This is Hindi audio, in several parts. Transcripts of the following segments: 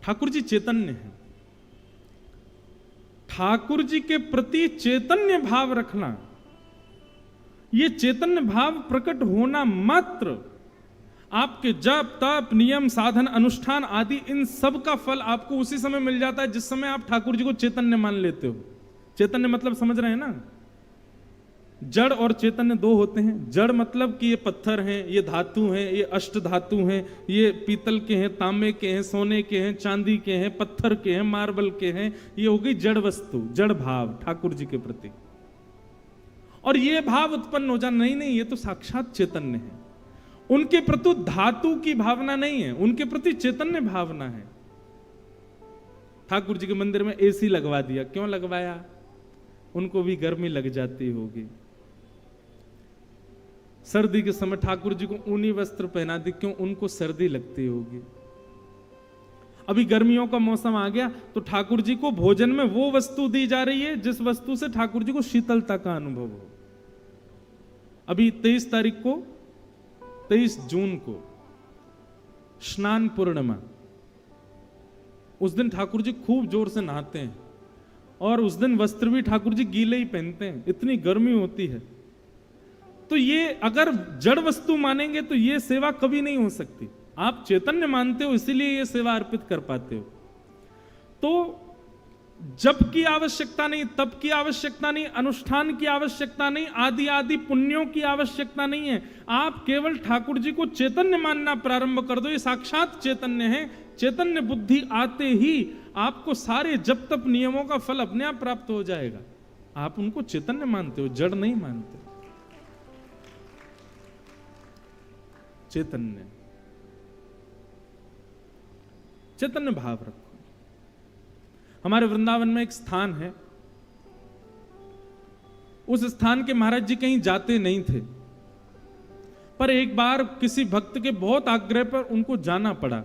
ठाकुर जी चैतन्य हैं। ठाकुर जी के प्रति चैतन्य भाव रखना, ये चैतन्य भाव प्रकट होना मात्र आपके जप तप नियम साधन अनुष्ठान आदि इन सब का फल आपको उसी समय मिल जाता है जिस समय आप ठाकुर जी को चैतन्य मान लेते हो। चैतन्य मतलब समझ रहे हैं ना, जड़ और चैतन्य दो होते हैं। जड़ मतलब कि ये पत्थर हैं, ये धातु हैं, ये अष्ट धातु हैं, ये पीतल के हैं, तांबे के हैं, सोने के हैं, चांदी के हैं, पत्थर के हैं, मार्बल के हैं, ये हो गई जड़ वस्तु, जड़ भाव ठाकुर जी के प्रति। और ये भाव उत्पन्न हो जाए, नहीं नहीं ये तो साक्षात चैतन्य है। उनके प्रति धातु की भावना नहीं है, उनके प्रति चैतन्य भावना है। ठाकुर जी के मंदिर में एसी लगवा दिया, क्यों लगवाया? उनको भी गर्मी लग जाती होगी। सर्दी के समय ठाकुर जी को ऊनी वस्त्र पहना दी, क्यों? उनको सर्दी लगती होगी। अभी गर्मियों का मौसम आ गया तो ठाकुर जी को भोजन में वो वस्तु दी जा रही है जिस वस्तु से ठाकुर जी को शीतलता का अनुभव हो। अभी 23 तारीख को 23 जून को स्नान पूर्णिमा, उस दिन ठाकुर जी खूब जोर से नहाते हैं और उस दिन वस्त्र भी ठाकुर जी गीले ही पहनते हैं, इतनी गर्मी होती है। तो ये अगर जड़ वस्तु मानेंगे तो ये सेवा कभी नहीं हो सकती। आप चैतन्य मानते हो इसीलिए ये सेवा अर्पित कर पाते हो। तो जप की आवश्यकता नहीं, तप की आवश्यकता नहीं, अनुष्ठान की आवश्यकता नहीं, आदि आदि पुण्यों की आवश्यकता नहीं है। आप केवल ठाकुर जी को चैतन्य मानना प्रारंभ कर दो, ये साक्षात चैतन्य है। चैतन्य बुद्धि आते ही आपको सारे जप तप नियमों का फल अपने आप प्राप्त हो जाएगा। आप उनको चैतन्य मानते हो, जड़ नहीं मानते। चैतन्य, चैतन्य भाव रखो। हमारे वृंदावन में एक स्थान है, उस स्थान के महाराज जी कहीं जाते नहीं थे, पर एक बार किसी भक्त के बहुत आग्रह पर उनको जाना पड़ा।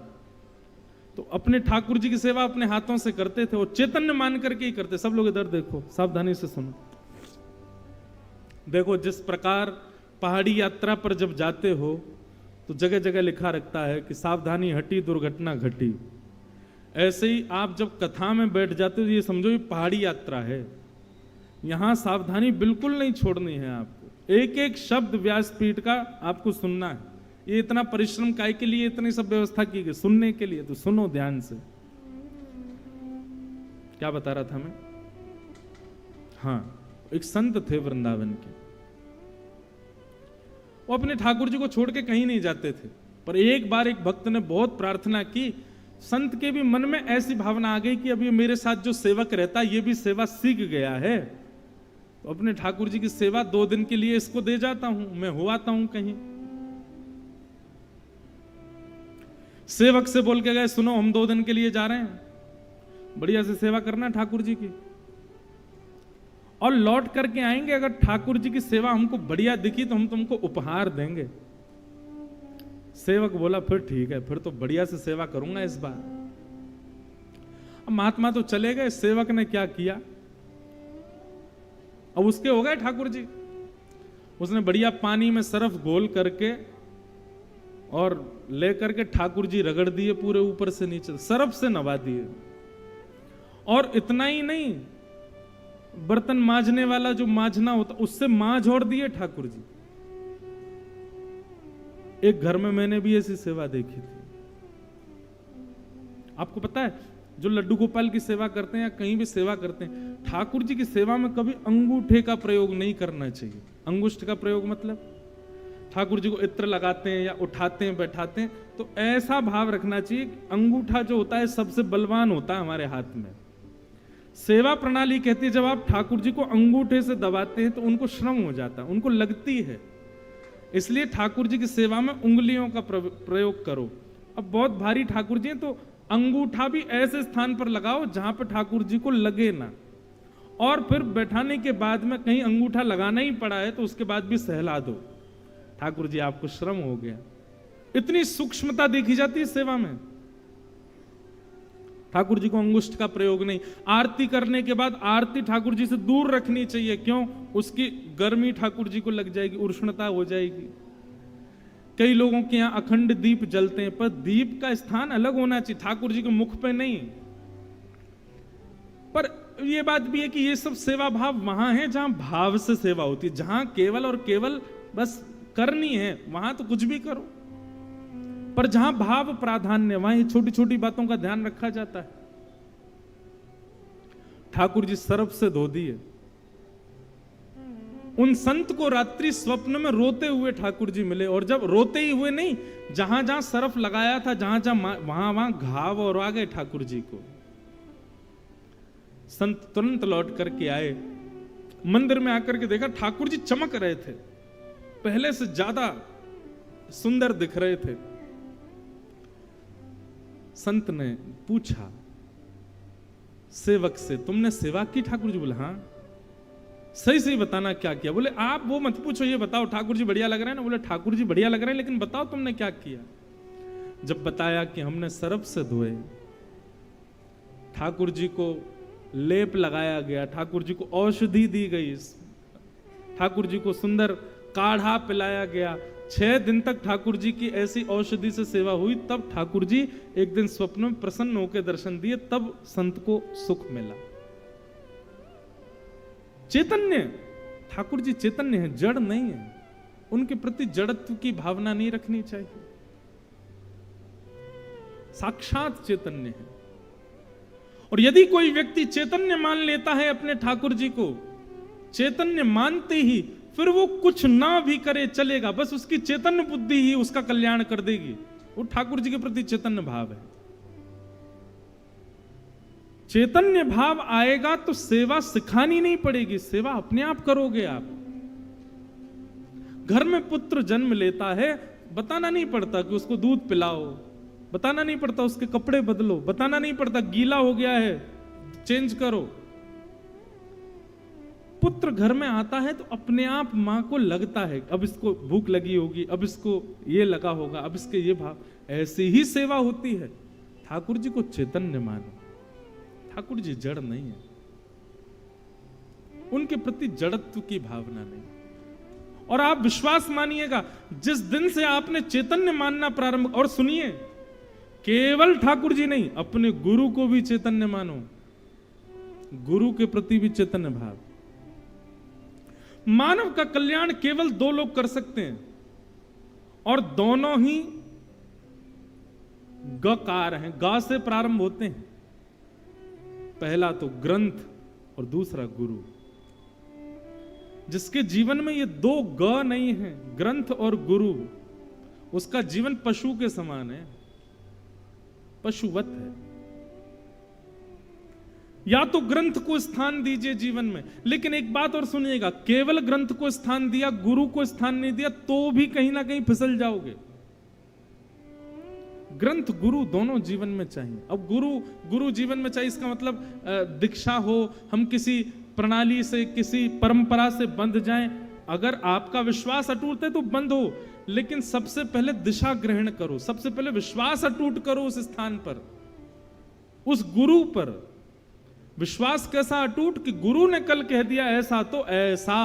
तो अपने ठाकुर जी की सेवा अपने हाथों से करते थे, वो चैतन्य मान करके ही करते। सब लोग इधर देखो, सावधानी से सुनो। देखो, जिस प्रकार पहाड़ी यात्रा पर जब जाते हो तो जगह जगह लिखा रखता है कि सावधानी हटी दुर्घटना घटी। ऐसे ही आप जब कथा में बैठ जाते हो, ये समझो ये पहाड़ी यात्रा है, यहां सावधानी बिल्कुल नहीं छोड़नी है। आपको एक एक शब्द व्यासपीठ का आपको सुनना है। ये इतना परिश्रम काय के लिए इतनी सब व्यवस्था की गई? सुनने के लिए। तो सुनो ध्यान से। क्या बता रहा था मैं? हाँ, एक संत थे वृंदावन के, वो अपने ठाकुर जी को छोड़ के कहीं नहीं जाते थे। पर एक बार एक भक्त ने बहुत प्रार्थना की, संत के भी मन में ऐसी भावना आ गई कि अब ये मेरे साथ जो सेवक रहता है ये भी सेवा सीख गया है, तो अपने ठाकुर जी की सेवा 2 दिन के लिए इसको दे जाता हूं, मैं हो आता हूं कहीं। सेवक से बोल के गए, सुनो हम 2 दिन के लिए जा रहे हैं, बढ़िया से सेवा करना ठाकुर जी की, और लौट करके आएंगे। अगर ठाकुर जी की सेवा हमको बढ़िया दिखी तो हम तुमको उपहार देंगे। सेवक बोला फिर ठीक है, फिर तो बढ़िया से सेवा करूंगा इस बार। अब महात्मा तो चले गए, सेवक ने क्या किया, अब उसके हो गए ठाकुर जी। उसने बढ़िया पानी में सरफ घोल करके और लेकर के ठाकुर जी रगड़ दिए पूरे ऊपर से नीचे, सरफ से नवा दिए। और इतना ही नहीं, बर्तन मांजने वाला जो मांजना होता उससे मांझ और दिए ठाकुर जी। एक घर में मैंने भी ऐसी सेवा देखी थी। आपको पता है, जो लड्डू गोपाल की सेवा करते हैं या कहीं भी सेवा करते हैं, ठाकुर जी की सेवा में कभी अंगूठे का प्रयोग नहीं करना चाहिए। अंगुष्ठ का प्रयोग मतलब ठाकुर जी को इत्र लगाते हैं या उठाते हैं बैठाते हैं, तो ऐसा भाव रखना चाहिए। अंगूठा जो होता है सबसे बलवान होता है हमारे हाथ में। सेवा प्रणाली कहती है जब आप ठाकुर जी को अंगूठे से दबाते हैं तो उनको श्रम हो जाता है, उनको लगती है। इसलिए ठाकुर जी की सेवा में उंगलियों का प्रयोग करो। अब बहुत भारी ठाकुर जी हैं तो अंगूठा भी ऐसे स्थान पर लगाओ जहां पर ठाकुर जी को लगे ना। और फिर बैठाने के बाद में कहीं अंगूठा लगाना ही पड़ा है तो उसके बाद भी सहला दो, ठाकुर जी आपको श्रम हो गया। इतनी सूक्ष्मता देखी जाती है सेवा में। ठाकुर जी को अंगुष्ठ का प्रयोग नहीं। आरती करने के बाद आरती ठाकुर जी से दूर रखनी चाहिए। क्यों? उसकी गर्मी ठाकुर जी को लग जाएगी, उष्णता हो जाएगी। कई लोगों के यहाँ अखंड दीप जलते हैं, पर दीप का स्थान अलग होना चाहिए, ठाकुर जी के मुख पे नहीं। पर ये बात भी है कि ये सब सेवा भाव वहां है जहां भाव से सेवा होती है, जहां केवल और केवल बस करनी है वहां तो कुछ भी करो, पर जहां भाव प्राधान्य वहां छोटी छोटी बातों का ध्यान रखा जाता है। ठाकुर जी सर्प से धो दिए, उन संत को रात्रि स्वप्न में रोते हुए ठाकुर जी मिले, और जब रोते ही हुए नहीं, जहां जहां सरफ लगाया था, जहां जहां वहां वहां घाव और आ गए ठाकुर जी को। संत तुरंत लौट करके आए, मंदिर में आकर के देखा ठाकुर जी चमक रहे थे, पहले से ज्यादा सुंदर दिख रहे थे। संत ने पूछा सेवक से, तुमने सेवा की ठाकुर जी? बोले हाँ। सही सही बताना क्या किया? बोले आप वो मत पूछो, ये बताओ ठाकुर जी बढ़िया लग रहे हैं ना? बोले ठाकुर जी बढ़िया लग रहे हैं, लेकिन बताओ तुमने क्या किया? जब बताया कि हमने सरफ से धोए, ठाकुर जी को लेप लगाया गया, ठाकुर जी को औषधि दी गई, ठाकुर जी को सुंदर काढ़ा पिलाया गया, 6 दिन तक ठाकुर जी की ऐसी औषधि से सेवा हुई, तब ठाकुर जी एक दिन स्वप्न में प्रसन्न होकर दर्शन दिए, तब संत को सुख मिला। चैतन्य, ठाकुर जी चैतन्य है, जड़ नहीं है, उनके प्रति जड़त्व की भावना नहीं रखनी चाहिए, साक्षात चैतन्य है। और यदि कोई व्यक्ति चैतन्य मान लेता है अपने ठाकुर जी को, चैतन्य मानते ही फिर वो कुछ ना भी करे चलेगा, बस उसकी चैतन्य बुद्धि ही उसका कल्याण कर देगी, वो ठाकुर जी के प्रति चैतन्य भाव है। चैतन्य भाव आएगा तो सेवा सिखानी नहीं पड़ेगी, सेवा अपने आप करोगे आप। घर में पुत्र जन्म लेता है, बताना नहीं पड़ता कि उसको दूध पिलाओ, बताना नहीं पड़ता उसके कपड़े बदलो, बताना नहीं पड़ता गीला हो गया है चेंज करो। पुत्र घर में आता है तो अपने आप मां को लगता है अब इसको भूख लगी होगी, अब इसको ये लगा होगा, अब इसके ये भाव, ऐसी ही सेवा होती है। ठाकुर जी को चैतन्य मानो, ठाकुर जी जड़ नहीं है, उनके प्रति जड़त्व की भावना नहीं। और आप विश्वास मानिएगा, जिस दिन से आपने चैतन्य मानना प्रारंभ, और सुनिए केवल ठाकुर जी नहीं, अपने गुरु को भी चैतन्य मानो, गुरु के प्रति भी चैतन्य भाव। मानव का कल्याण केवल 2 लोग कर सकते हैं, और दोनों ही गकार हैं, गा से प्रारंभ होते हैं। पहला तो ग्रंथ और दूसरा गुरु। जिसके जीवन में ये 2 ग नहीं है, ग्रंथ और गुरु, उसका जीवन पशु के समान है, पशुवत है। या तो ग्रंथ को स्थान दीजिए जीवन में, लेकिन एक बात और सुनिएगा, केवल ग्रंथ को स्थान दिया, गुरु को स्थान नहीं दिया, तो भी कहीं ना कहीं फिसल जाओगे। ग्रंथ गुरु दोनों जीवन में चाहिए। अब गुरु जीवन में चाहिए, इसका मतलब दीक्षा हो, हम किसी प्रणाली से, किसी परंपरा से बंध जाएं। अगर आपका विश्वास अटूट है तो बंद हो, लेकिन सबसे पहले दिशा ग्रहण करो, सबसे पहले विश्वास अटूट करो उस स्थान पर, उस गुरु पर। विश्वास कैसा अटूट कि गुरु ने कल कह दिया ऐसा तो ऐसा,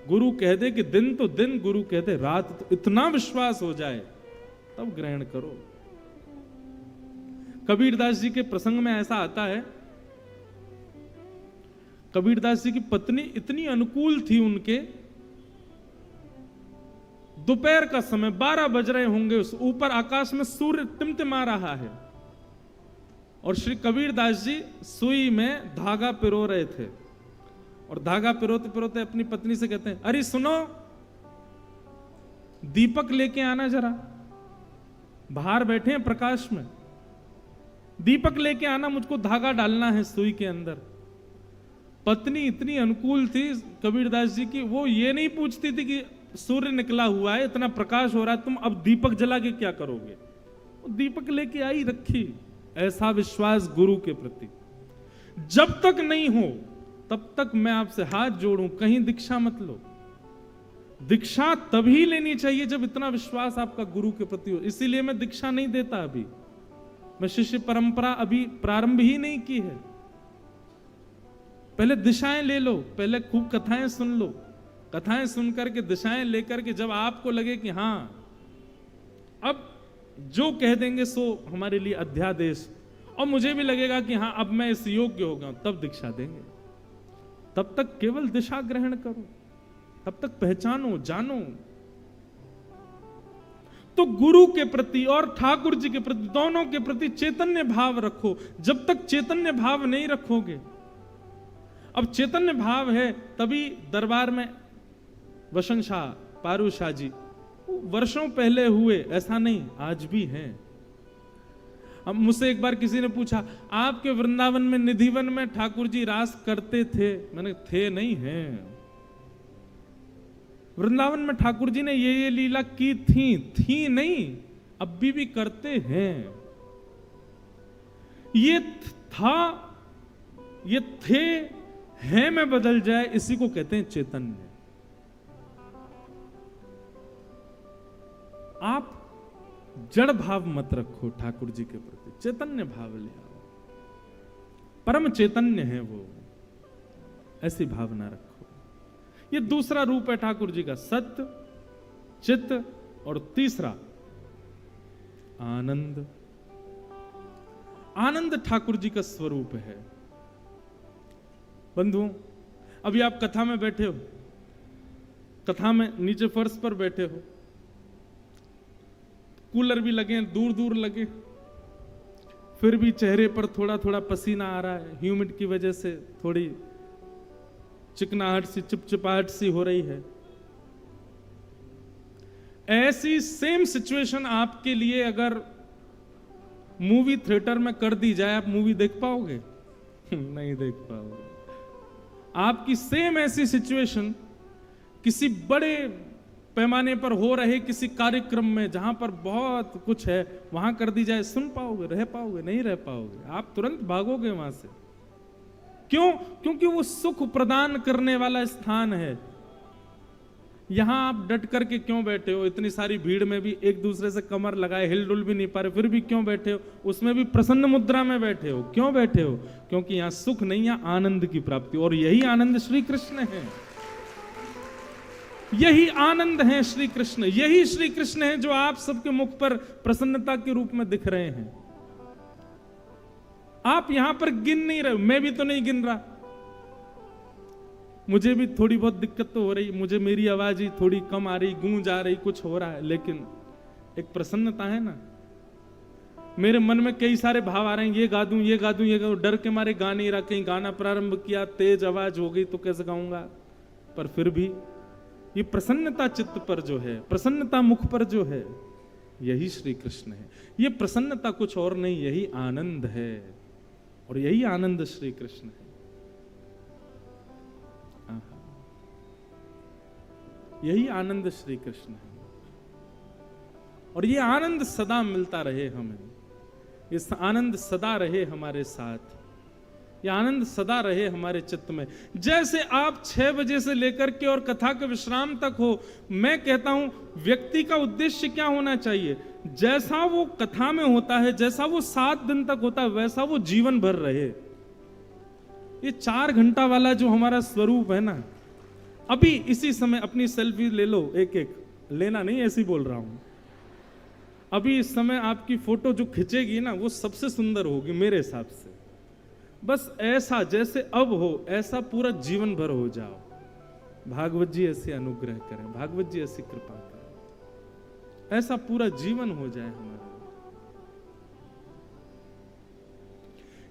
गुरु कह दे कि दिन तो दिन, गुरु कह दे रात तो, इतना विश्वास हो जाए तब ग्रहण करो। कबीरदास जी के प्रसंग में ऐसा आता है, कबीरदास जी की पत्नी इतनी अनुकूल थी उनके, दोपहर का समय 12 बज रहे होंगे, उस ऊपर आकाश में सूर्य टिमटिमा रहा है, और श्री कबीरदास जी सुई में धागा पिरो रहे थे, और धागा पिरोते पिरोते अपनी पत्नी से कहते हैं, अरे सुनो, दीपक लेके आना जरा, बाहर बैठे हैं प्रकाश में, दीपक लेके आना, मुझको धागा डालना है सुई के अंदर। पत्नी इतनी अनुकूल थी कबीरदास जी की, वो ये नहीं पूछती थी कि सूर्य निकला हुआ है, इतना प्रकाश हो रहा है, तुम अब दीपक जला के क्या करोगे, वो दीपक लेके आई रखी। ऐसा विश्वास गुरु के प्रति जब तक नहीं हो तब तक मैं आपसे हाथ जोड़ूं, कहीं दीक्षा मत लो। दीक्षा तभी लेनी चाहिए जब इतना विश्वास आपका गुरु के प्रति हो। इसीलिए मैं दीक्षा नहीं देता, अभी मैं शिष्य परंपरा अभी प्रारंभ ही नहीं की है। पहले दिशाएं ले लो, पहले खूब कथाएं सुन लो, कथाएं सुन करके दिशाएं लेकर के जब आपको लगे कि हाँ अब जो कह देंगे सो हमारे लिए अध्यादेश, और मुझे भी लगेगा कि हाँ अब मैं इस योग्य हो गया, तब दीक्षा देंगे। तब तक केवल दिशा ग्रहण करो, तब तक पहचानो, जानो। तो गुरु के प्रति और ठाकुर जी के प्रति, दोनों के प्रति चैतन्य भाव रखो। जब तक चैतन्य भाव नहीं रखोगे, अब चैतन्य भाव है तभी दरबार में वसंत शाह, पारू शाह जी वर्षों पहले हुए, ऐसा नहीं, आज भी हैं। अब मुझसे एक बार किसी ने पूछा, आपके वृंदावन में निधिवन में ठाकुर जी रास करते थे? मैंने थे नहीं, हैं। वृंदावन में ठाकुर जी ने ये लीला की थी नहीं, अब भी करते हैं। ये था, ये थे, हैं में बदल जाए, इसी को कहते हैं चैतन्य। आप जड़ भाव मत रखो ठाकुर जी के प्रति, चैतन्य भाव ले आओ। परम चैतन्य है वो, ऐसी भावना रखो। ये दूसरा रूप है ठाकुर जी का, सत्य, चित्त, और तीसरा आनंद। आनंद ठाकुर जी का स्वरूप है। बंधुओं, अभी आप कथा में बैठे हो, कथा में नीचे फर्श पर बैठे हो, कूलर भी लगे, दूर दूर लगे, फिर भी चेहरे पर थोड़ा थोड़ा पसीना आ रहा है, ह्यूमिड की वजह से थोड़ी चिकनाहट सी, चिपचिपाहट सी हो रही है। ऐसी सेम सिचुएशन आपके लिए अगर मूवी थिएटर में कर दी जाए, आप मूवी देख पाओगे? नहीं देख पाओगे। आपकी सेम ऐसी सिचुएशन किसी बड़े पैमाने पर हो रहे किसी कार्यक्रम में, जहां पर बहुत कुछ है, वहां कर दी जाए, सुन पाओगे, रह पाओगे? नहीं रह पाओगे, आप तुरंत भागोगे वहां से। क्यों? क्योंकि वो सुख प्रदान करने वाला स्थान है। यहां आप डट करके क्यों बैठे हो? इतनी सारी भीड़ में भी एक दूसरे से कमर लगाए, हिलडुल भी नहीं पा रहे, फिर भी क्यों बैठे हो? उसमें भी प्रसन्न मुद्रा में बैठे हो। क्यों बैठे हो? क्योंकि यहां सुख नहीं, यहां आनंद की प्राप्ति, और यही आनंद श्री कृष्ण है। यही आनंद है श्री कृष्ण, यही श्री कृष्ण है जो आप सबके मुख पर प्रसन्नता के रूप में दिख रहे हैं। आप यहां पर गिन नहीं रहे, मैं भी तो नहीं गिन रहा, मुझे भी थोड़ी बहुत दिक्कत तो हो रही, मुझे मेरी आवाज ही थोड़ी कम आ रही, गूंज आ रही, कुछ हो रहा है, लेकिन एक प्रसन्नता है ना। मेरे मन में कई सारे भाव आ रहे हैं, ये गा दूं, ये गा दूं, ये गा दूं, डर के मारे गा नहीं रहा, कहीं गाना प्रारंभ किया, तेज आवाज हो गई तो कैसे गाऊंगा। पर फिर भी ये प्रसन्नता चित्त पर जो है, प्रसन्नता मुख पर जो है, यही श्री कृष्ण है। ये प्रसन्नता कुछ और नहीं, यही आनंद है, और यही आनंद श्री कृष्ण है। यही आनंद श्री कृष्ण है, और ये आनंद सदा मिलता रहे हमें, ये आनंद सदा रहे हमारे साथ, ये आनंद सदा रहे हमारे चित्त में। जैसे आप 6 बजे से लेकर के और कथा के विश्राम तक हो, मैं कहता हूं व्यक्ति का उद्देश्य क्या होना चाहिए? जैसा वो कथा में होता है, जैसा वो 7 दिन तक होता है, वैसा वो जीवन भर रहे। ये 4 घंटा वाला जो हमारा स्वरूप है ना, अभी इसी समय अपनी सेल्फी ले लो, एक एक, लेना नहीं ऐसी बोल रहा हूं, अभी इस समय आपकी फोटो जो खिंचेगी ना, वो सबसे सुंदर होगी मेरे हिसाब से। बस ऐसा जैसे अब हो, ऐसा पूरा जीवन भर हो जाओ। भागवत जी ऐसे अनुग्रह करें, भागवत जी ऐसी कृपा करें, ऐसा पूरा जीवन हो जाए हमारा।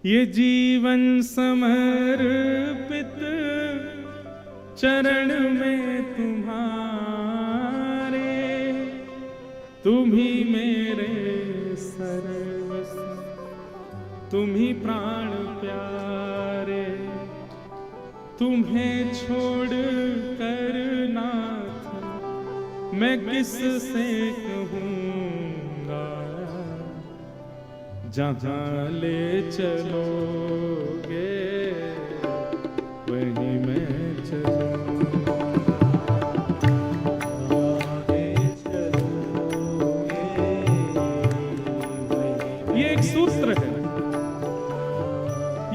ये जीवन समर्पित चरण में तुम्हारे, तुम ही मेरे सर्वस्व, तुम ही प्राण प्यारे, तुम्हें छोड़ कर नाथ मैं किस से कहूँगा, जहाँ ले चलोगे वहीं मैं चलूँगा। ये एक सूत्र है,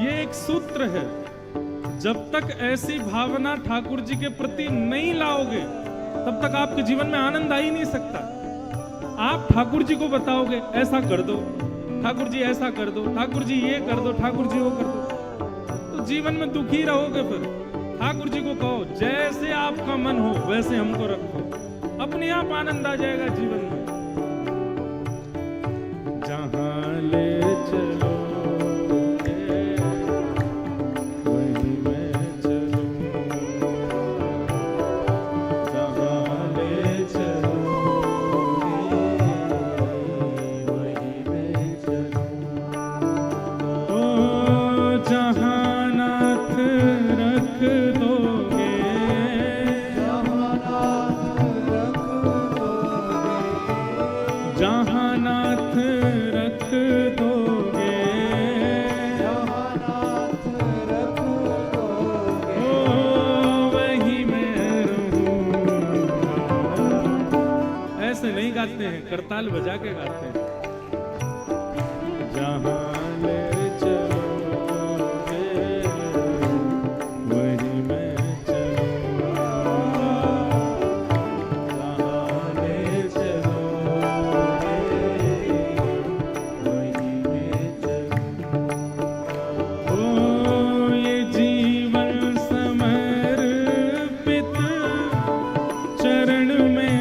ये एक सूत्र है। जब तक ऐसी भावना ठाकुर जी के प्रति नहीं लाओगे, तब तक आपके जीवन में आनंद आ ही नहीं सकता। आप ठाकुर जी को बताओगे ऐसा कर दो, ठाकुर जी ऐसा कर दो, ठाकुर जी ये कर दो, ठाकुर जी वो कर दो, तो जीवन में दुखी रहोगे। फिर ठाकुर जी को कहो जैसे आपका मन हो वैसे हमको रखो, अपने आप आनंद आ जाएगा जीवन में। जहां ले चलो करताल बजा के गाते हैं। जहां ले चलोगे वहीं मैं चलूंगा, जहां ले चलोगे वहीं मैं चलूंगा। ओ ये जीवन समर्पित चरण में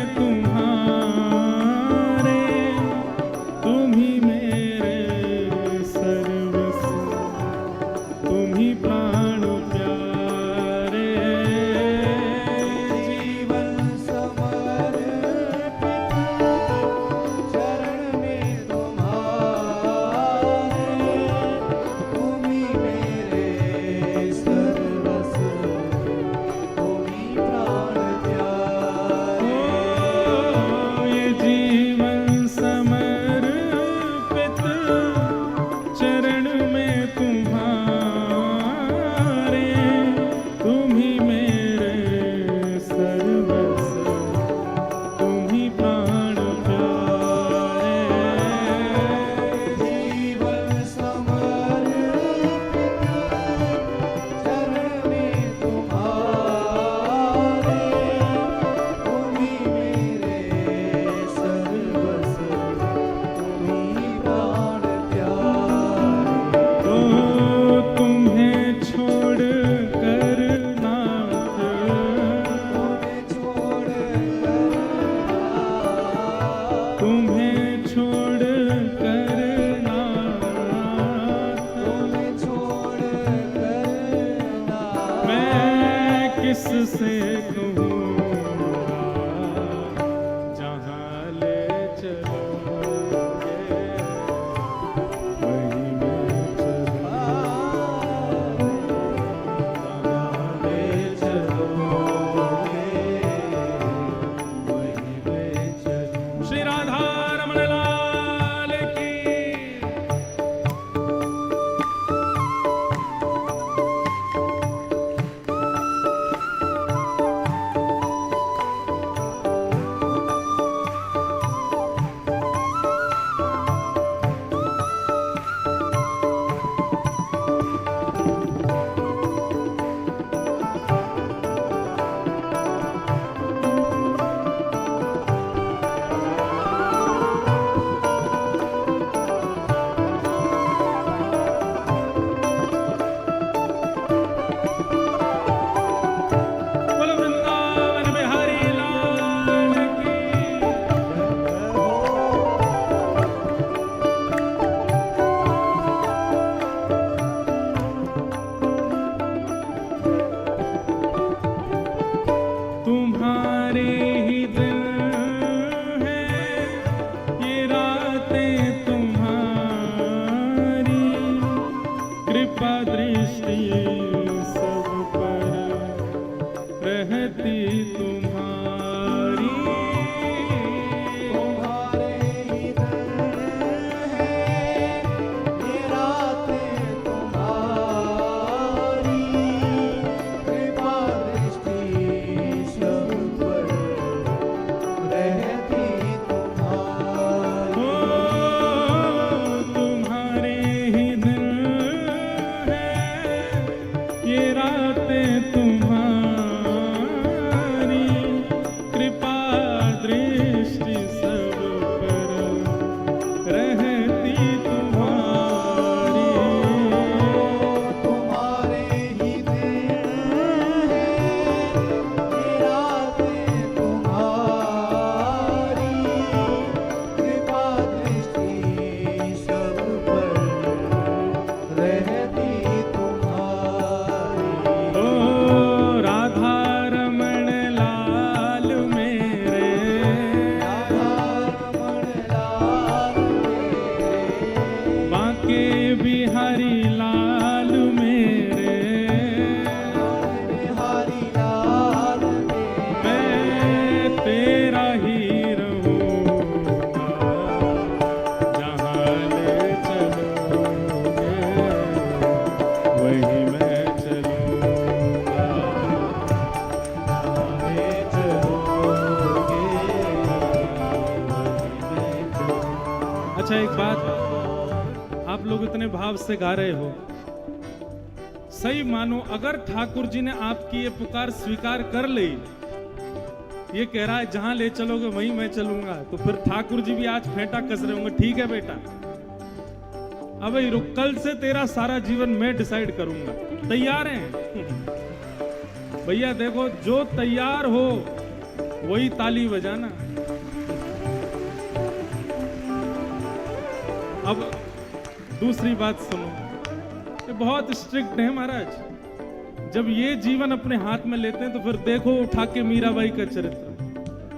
बिहारी लाल मेरे, बिहारी लाल मैं तेरा ही रहूंगा, जहाँ ले चलोगे वही मैं चलूंगा, जहाँ ले चलोगे वही मैं चलूंगा। अच्छा एक बात, आप लोग इतने भाव से गा रहे हो, सही मानो अगर ठाकुर जी ने आपकी ये पुकार स्वीकार कर ली, ये कह रहा है जहां ले चलोगे वहीं मैं चलूंगा, तो फिर ठाकुर जी भी आज फेंटा कस रहे होंगे, ठीक है बेटा अब रुक, कल से तेरा सारा जीवन मैं डिसाइड करूंगा। तैयार हैं? भैया देखो, जो तैयार हो वही ताली बजाना। अब दूसरी बात सुनो, ये बहुत स्ट्रिक्ट है महाराज, जब ये जीवन अपने हाथ में लेते हैं तो फिर देखो उठा के मीराबाई का चरित्र,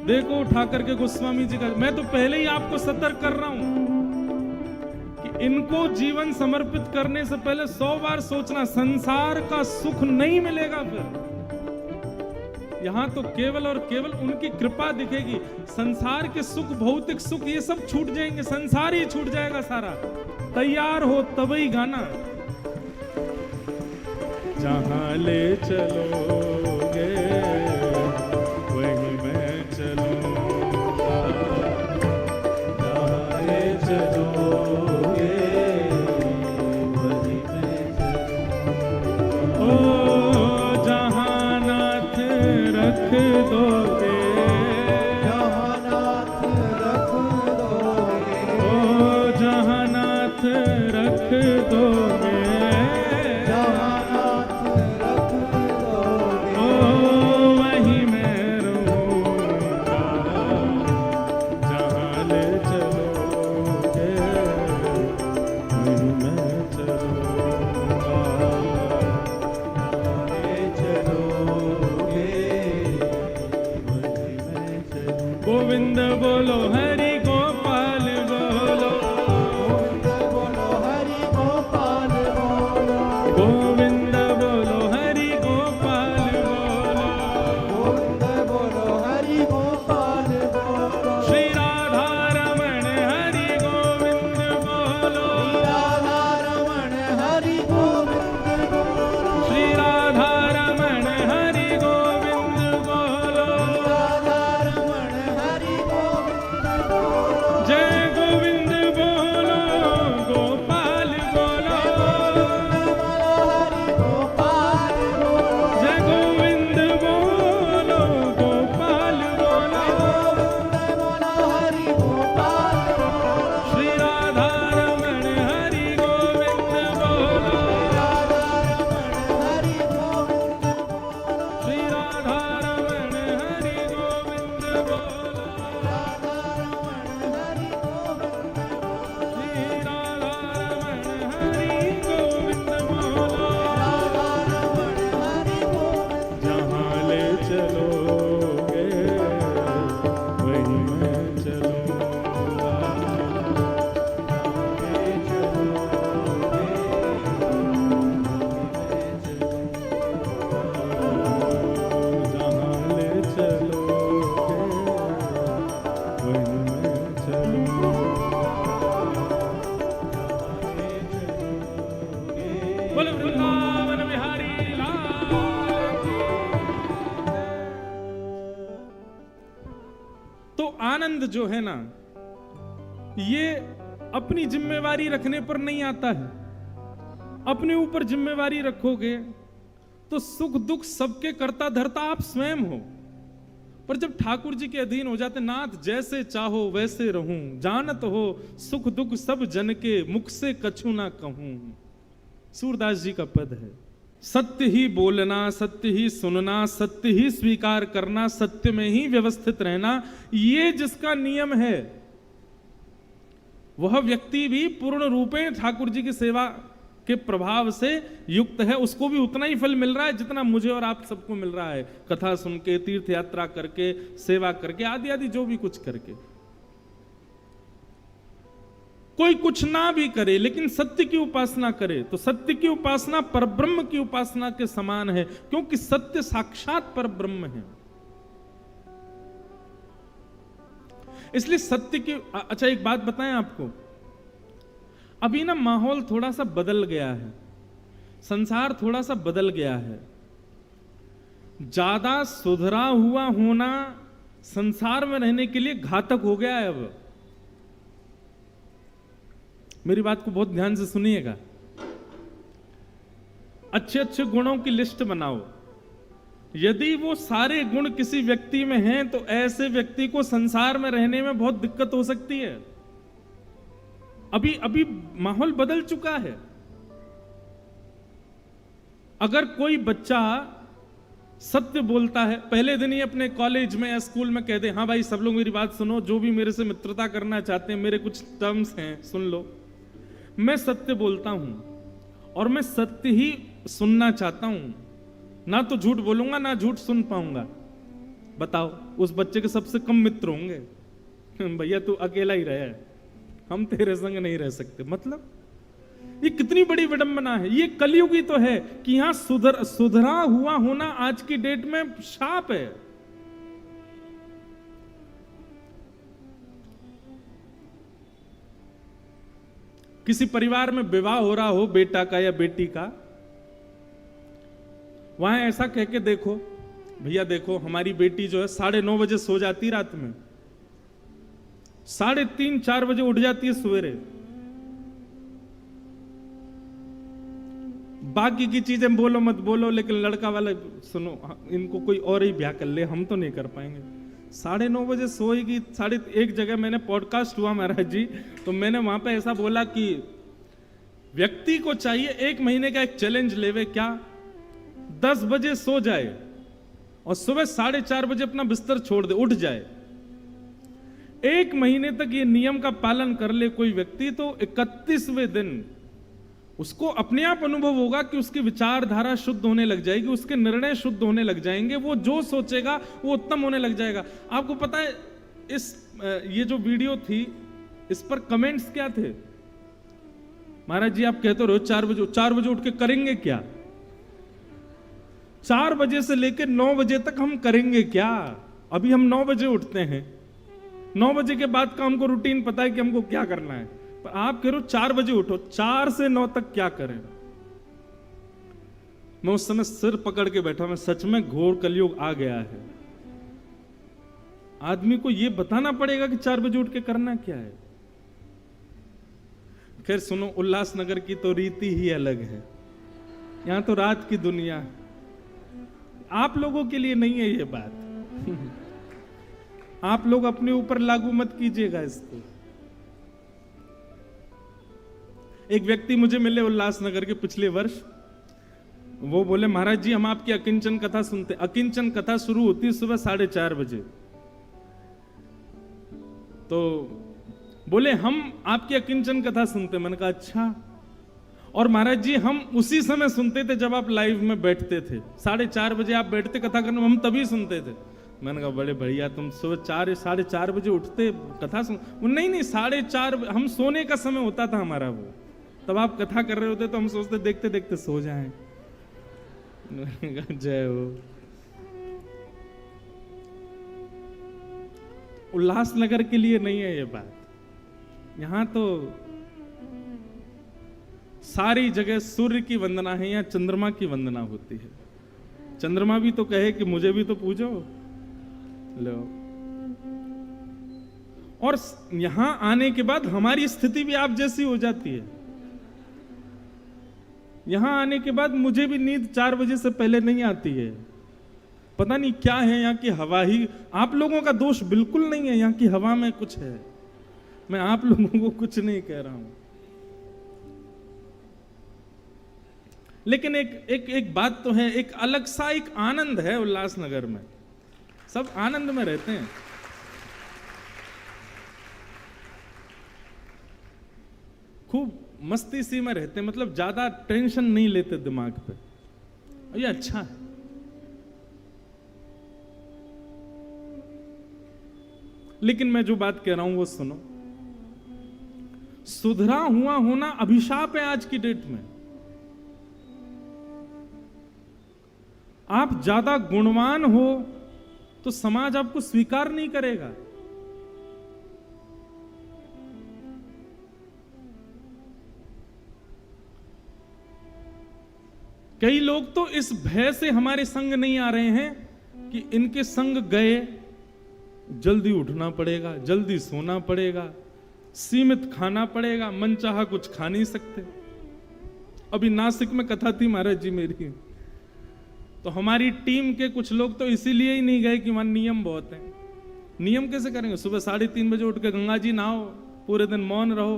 देखो उठा करके गोस्वामी जी का। मैं तो पहले ही आपको सतर्क कर रहा हूं कि इनको जीवन समर्पित करने से पहले 100 बार सोचना, संसार का सुख नहीं मिलेगा फिर। यहां तो केवल और केवल उनकी कृपा दिखेगी, संसार के सुख, भौतिक सुख, ये सब छूट जाएंगे, संसार ही छूट जाएगा सारा। तैयार हो तभी गाना, जहां ले चलोगे वही मैं चलूंगा, जहां ले चलोगे वही मैं चलूंगा। ओ जहां नाथ रख दोगे, जहाँ नाथ रख दोगे, ओ जहां नाथ रख दोगे, जहाँ नाथ रख दोगे, ओ वहीं मैं रहूंगा, जहां ले चलोगे वहीं मैं चलूंगा, ले चलोगे वही मैं चलूंगा। गोविंद बोलो हरि गोपाल बोलो, गोविंद बोलो हरि गोपाल बोलो, गोविंद बोलो हरि गोपाल बोलो, गोविंद बोलो हरि गोपाल बोलो, श्री राधा रमण हरि गोविंद बोलो, राधा रमण हरि गोविंद बोलो, श्री राधा रमण हरि गोविंद बोलो, राधा रमण हरि गोविंद बोलो, जय गोविंद बोलो गोपाल बोलो, हरि गोपाल बोलो, जय गोविंद बोलो गोपाल बोलो, बोलो हरि गोपाल बोलो, श्री राधा रमण हरि गोविंद बोलो, राधा रमण हरि गोविंद बोलो, श्री राधा रमण हरि गोविंद बोलो, राधा रमण हरि गोविंद बोलो, श्री राधा रमण हरि गोविंद बोलो, राधा रमण हरि गोविंद, जहाँ ले चलोगे वहीं मैं चलूंगा, ले चलोगे जहाँ ले चलोगे वहीं मैं चलूंगा। बोलो वृंदावन बिहारी लाल की। तो आनंद जो है ना, ये अपनी जिम्मेवारी रखने पर नहीं आता है। अपने ऊपर जिम्मेवारी रखोगे तो सुख दुख सबके करता धरता आप स्वयं हो। पर जब ठाकुर जी के अधीन हो जाते, नाथ जैसे चाहो वैसे रहूं, जानत हो सुख दुख सब जन के, मुख से कछु ना कहूं। सूरदास जी का पद है। सत्य ही बोलना, सत्य ही सुनना, सत्य ही स्वीकार करना, सत्य में ही व्यवस्थित रहना, ये जिसका नियम है वह व्यक्ति भी पूर्ण रूपेण ठाकुर जी की सेवा के प्रभाव से युक्त है। उसको भी उतना ही फल मिल रहा है जितना मुझे और आप सबको मिल रहा है, कथा सुन के, तीर्थ यात्रा करके, सेवा करके, आदि आदि जो भी कुछ करके। कोई कुछ ना भी करे लेकिन सत्य की उपासना करे तो सत्य की उपासना परब्रह्म की उपासना के समान है, क्योंकि सत्य साक्षात परब्रह्म है। इसलिए सत्य की अच्छा एक बात बताएं आपको, अभी ना माहौल थोड़ा सा बदल गया है, संसार थोड़ा सा बदल गया है। ज्यादा सुधरा हुआ होना संसार में रहने के लिए घातक हो गया है। अब मेरी बात को बहुत ध्यान से सुनिएगा। अच्छे अच्छे गुणों की लिस्ट बनाओ, यदि वो सारे गुण किसी व्यक्ति में हैं तो ऐसे व्यक्ति को संसार में रहने में बहुत दिक्कत हो सकती है। अभी अभी माहौल बदल चुका है। अगर कोई बच्चा सत्य बोलता है, पहले दिन ही अपने कॉलेज में या स्कूल में कह दे, हाँ भाई सब लोग मेरी बात सुनो, जो भी मेरे से मित्रता करना चाहते हैं, मेरे कुछ टर्म्स हैं सुन लो, मैं सत्य बोलता हूं और मैं सत्य ही सुनना चाहता हूं, ना तो झूठ बोलूंगा ना झूठ सुन पाऊंगा। बताओ उस बच्चे के सबसे कम मित्र होंगे। भैया तू अकेला ही रहे, हम तेरे संग नहीं रह सकते। मतलब ये कितनी बड़ी विडंबना है। ये कलयुग ही तो है कि यहां सुधरा हुआ होना आज की डेट में शाप है। किसी परिवार में विवाह हो रहा हो बेटा का या बेटी का, वहां ऐसा कह के देखो, भैया देखो हमारी बेटी जो है 9:30 बजे सो जाती रात में, 3:30 4 बजे उठ जाती है सवेरे। बाकी की चीजें बोलो मत बोलो, लेकिन लड़का वाला सुनो, इनको कोई और ही ब्याह कर ले, हम तो नहीं कर पाएंगे। 9:30 बजे सोएगी। एक जगह मैंने पॉडकास्ट हुआ महाराज जी, तो मैंने वहां पे ऐसा बोला कि व्यक्ति को चाहिए 1 महीने का एक चैलेंज लेवे, क्या 10 बजे सो जाए और सुबह 4:30 बजे अपना बिस्तर छोड़ दे, उठ जाए। 1 महीने तक ये नियम का पालन कर ले कोई व्यक्ति, तो 31वें दिन उसको अपने आप अनुभव होगा कि उसकी विचारधारा शुद्ध होने लग जाएगी, उसके निर्णय शुद्ध होने लग जाएंगे, वो जो सोचेगा वो उत्तम होने लग जाएगा। आपको पता है ये जो वीडियो थी इस पर कमेंट्स क्या थे? महाराज जी आप कहते रहो 4 बजे उठ के करेंगे क्या? 4 बजे से लेकर 9 बजे तक हम करेंगे क्या? अभी हम 9 बजे उठते हैं, 9 बजे के बाद का हमको रूटीन पता है कि हमको क्या करना है। पर आप कह रहे हो 4 बजे उठो, 4 से 9 तक क्या करें? मैं उस समय सिर पकड़ के बैठा, मैं सच में घोर कलयुग आ गया है। आदमी को यह बताना पड़ेगा कि 4 बजे उठ के करना क्या है। खैर सुनो, उल्लासनगर की तो रीति ही अलग है, यहां तो रात की दुनिया। आप लोगों के लिए नहीं है ये बात। आप लोग अपने ऊपर लागू मत कीजिएगा इसको। एक व्यक्ति मुझे मिले उल्लासनगर के पिछले वर्ष, वो बोले महाराज जी हम आपकी अकिंचन कथा सुनते। अकिंचन कथा शुरू होती है सुबह 4:30 बजे, तो बोले हम आपकी अकिंचन कथा सुनते। मैंने कहा अच्छा। और महाराज जी हम उसी समय सुनते थे जब आप लाइव में बैठते थे, 4:30 बजे आप बैठते कथा करने, हम तभी सुनते थे। मैंने कहा बड़े बढ़िया, तुम सुबह 4:30 बजे उठते कथा सुन। नहीं 4:30 हम सोने का समय होता था हमारा, वो तब आप कथा कर रहे होते तो हम सोचते देखते देखते सो जाएं। जय हो। उल्लासनगर के लिए नहीं है ये बात, यहां तो सारी जगह सूर्य की वंदना है या चंद्रमा की वंदना होती है। चंद्रमा भी तो कहे कि मुझे भी तो पूजो। लो, और यहां आने के बाद हमारी स्थिति भी आप जैसी हो जाती है। यहां आने के बाद मुझे भी नींद 4 बजे से पहले नहीं आती है। पता नहीं क्या है यहाँ की हवा ही। आप लोगों का दोष बिल्कुल नहीं है, यहाँ की हवा में कुछ है। मैं आप लोगों को कुछ नहीं कह रहा हूं, लेकिन एक बात तो है, एक अलग सा एक आनंद है उल्लासनगर में। सब आनंद में रहते हैं। खूब मस्ती सी में रहते हैं, मतलब ज्यादा टेंशन नहीं लेते दिमाग पे, और ये अच्छा है। लेकिन मैं जो बात कह रहा हूं वो सुनो। सुधरा हुआ होना अभिशाप है आज की डेट में। आप ज्यादा गुणवान हो तो समाज आपको स्वीकार नहीं करेगा। कई लोग तो इस भय से हमारे संग नहीं आ रहे हैं कि इनके संग गए जल्दी उठना पड़ेगा, जल्दी सोना पड़ेगा, सीमित खाना पड़ेगा, मनचाहा कुछ खा नहीं सकते। अभी नासिक में कथा थी महाराज जी मेरी, तो हमारी टीम के कुछ लोग तो इसीलिए ही नहीं गए कि वहां नियम बहुत हैं। नियम कैसे करेंगे? सुबह 3:30 बजे उठ के गंगा जी नहाओ, पूरे दिन मौन रहो,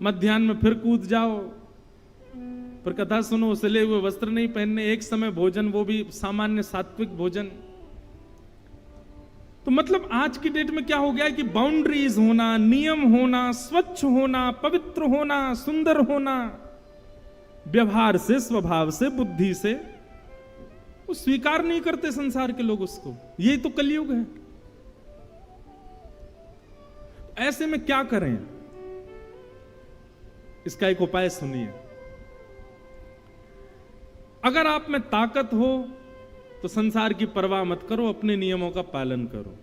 मध्याह्न में फिर कूद जाओ, पर कथा सुनो, सिले हुए वस्त्र नहीं पहनने, एक समय भोजन, वो भी सामान्य सात्विक भोजन। तो मतलब आज की डेट में क्या हो गया है कि बाउंड्रीज होना, नियम होना, स्वच्छ होना, पवित्र होना, सुंदर होना, व्यवहार से, स्वभाव से, बुद्धि से, वो स्वीकार नहीं करते संसार के लोग उसको। यही तो कलयुग है। ऐसे में क्या करें? इसका एक उपाय सुनिए। अगर आप में ताकत हो तो संसार की परवाह मत करो, अपने नियमों का पालन करो।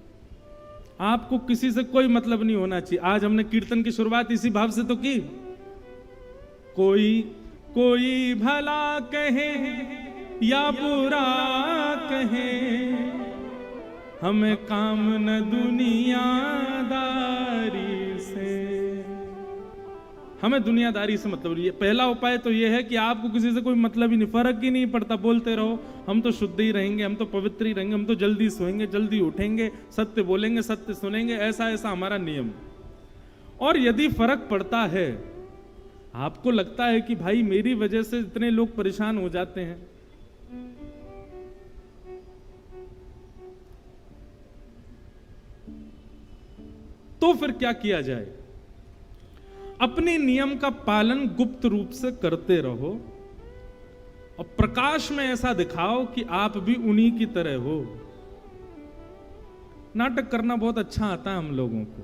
आपको किसी से कोई मतलब नहीं होना चाहिए। आज हमने कीर्तन की शुरुआत इसी भाव से तो की, कोई कोई भला कहे या बुरा कहे, हमें काम न दुनियादारी से। हमें दुनियादारी से मतलब नहीं है। पहला उपाय तो यह है कि आपको किसी से कोई मतलब ही नहीं, फर्क ही नहीं पड़ता, बोलते रहो हम तो शुद्ध ही रहेंगे, हम तो पवित्र ही रहेंगे, हम तो जल्दी सोएंगे, जल्दी उठेंगे, सत्य बोलेंगे, सत्य सुनेंगे, ऐसा ऐसा हमारा नियम। और यदि फर्क पड़ता है, आपको लगता है कि भाई मेरी वजह से इतने लोग परेशान हो जाते हैं, तो फिर क्या किया जाए? अपने नियम का पालन गुप्त रूप से करते रहो और प्रकाश में ऐसा दिखाओ कि आप भी उन्हीं की तरह हो। नाटक करना बहुत अच्छा आता है हम लोगों को,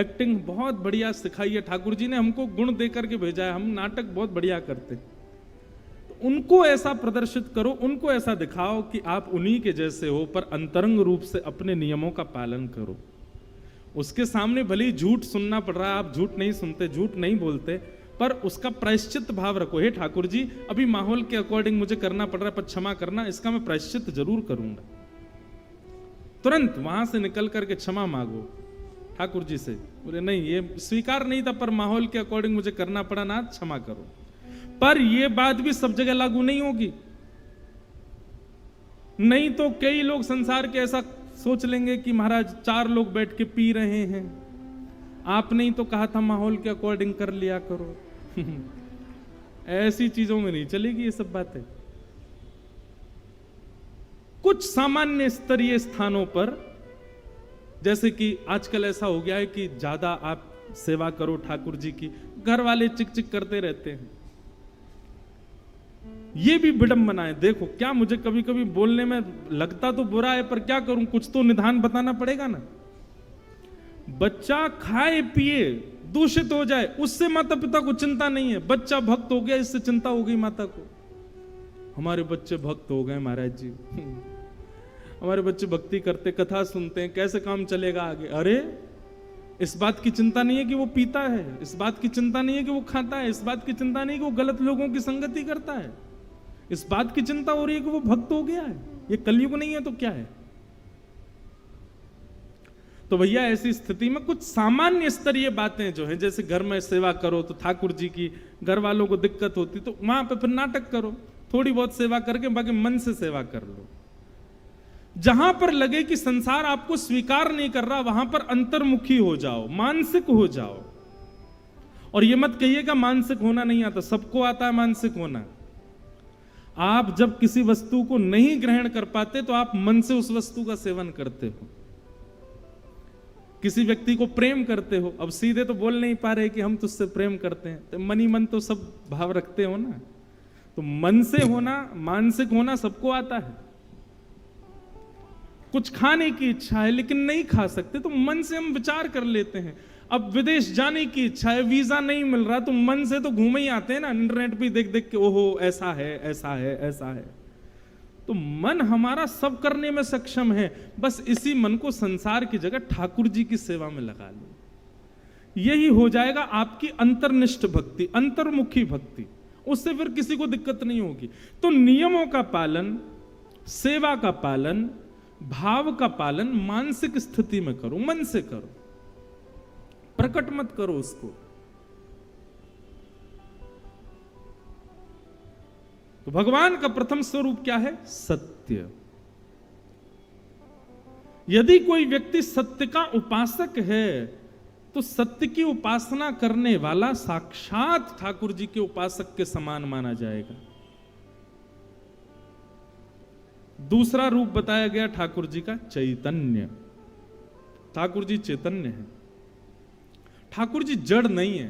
एक्टिंग बहुत बढ़िया सिखाई है, ठाकुर जी ने हमको गुण देकर के भेजा है, हम नाटक बहुत बढ़िया करते। तो उनको ऐसा प्रदर्शित करो, उनको ऐसा दिखाओ कि आप उन्हीं के जैसे हो, पर अंतरंग रूप से अपने नियमों का पालन करो। उसके सामने भले ही झूठ सुनना पड़ रहा है, आप झूठ नहीं सुनते, झूठ नहीं बोलते, पर उसका प्रायश्चित भाव रखो। हे ठाकुर जी, अभी माहौल के अकॉर्डिंग मुझे करना पड़ रहा है, पर क्षमा करना, इसका मैं प्रायश्चित जरूर करूंगा। तुरंत वहां से निकल करके क्षमा मांगो ठाकुर जी से। बोले नहीं, ये स्वीकार नहीं था, पर माहौल के अकॉर्डिंग मुझे करना पड़ा ना, क्षमा करो। पर यह बात भी सब जगह लागू नहीं होगी। नहीं तो कई लोग संसार के ऐसा सोच लेंगे कि महाराज 4 लोग बैठ के पी रहे हैं, आपने ही तो कहा था माहौल के अकॉर्डिंग कर लिया करो। ऐसी चीजों में नहीं चलेगी ये सब बातें। कुछ सामान्य स्तरीय स्थानों पर, जैसे कि आजकल ऐसा हो गया है कि ज्यादा आप सेवा करो ठाकुर जी की, घर वाले चिक चिक करते रहते हैं, ये भी विडंबना है। देखो, क्या मुझे कभी कभी बोलने में लगता तो बुरा है, पर क्या करूं, कुछ तो निदान बताना पड़ेगा ना। बच्चा खाए पिए दूषित हो जाए, उससे माता पिता को चिंता नहीं है। बच्चा भक्त हो गया, इससे चिंता हो गई माता को, हमारे बच्चे भक्त हो गए महाराज जी, हमारे बच्चे भक्ति करते, कथा सुनते हैं, कैसे काम चलेगा आगे। अरे इस बात की चिंता नहीं है कि वो पीता है, इस बात की चिंता नहीं है कि वो खाता है, इस बात की चिंता नहीं है कि वो गलत लोगों की संगति करता है, इस बात की चिंता हो रही है कि वो भक्त हो गया है। ये कलयुग नहीं है तो क्या है? तो भैया ऐसी स्थिति में कुछ सामान्य स्तरीय बातें जो है, जैसे घर में सेवा करो तो ठाकुर जी की, घर वालों को दिक्कत होती तो वहां पे फिर नाटक करो, थोड़ी बहुत सेवा करके, बाकी मन से सेवा कर लो। जहां पर लगे कि संसार आपको स्वीकार नहीं कर रहा, वहां पर अंतर्मुखी हो जाओ, मानसिक हो जाओ। और ये मत कहिएगा मानसिक होना नहीं आता, सबको आता है मानसिक होना। आप जब किसी वस्तु को नहीं ग्रहण कर पाते तो आप मन से उस वस्तु का सेवन करते हो। किसी व्यक्ति को प्रेम करते हो, अब सीधे तो बोल नहीं पा रहे कि हम तुझसे प्रेम करते हैं, तो मन ही मन तो सब भाव रखते हो ना। तो मन से होना, मानसिक होना सबको आता है। कुछ खाने की इच्छा है लेकिन नहीं खा सकते, तो मन से हम विचार कर लेते हैं। अब विदेश जाने की इच्छा है, वीजा नहीं मिल रहा, तो मन से तो घूम ही आते हैं ना, इंटरनेट पे देख देख के, ओहो ऐसा है ऐसा है ऐसा है। तो मन हमारा सब करने में सक्षम है, बस इसी मन को संसार की जगह ठाकुर जी की सेवा में लगा लो, यही हो जाएगा आपकी अंतर्निष्ठ भक्ति, अंतर्मुखी भक्ति। उससे फिर किसी को दिक्कत नहीं होगी। तो नियमों का पालन, सेवा का पालन, भाव का पालन मानसिक स्थिति में करो, मन से करो, प्रकट मत करो उसको। तो भगवान का प्रथम स्वरूप क्या है? सत्य। यदि कोई व्यक्ति सत्य का उपासक है तो सत्य की उपासना करने वाला साक्षात ठाकुर जी के उपासक के समान माना जाएगा। दूसरा रूप बताया गया ठाकुर जी का चैतन्य। ठाकुर जी चैतन्य है, ठाकुर जी जड़ नहीं है।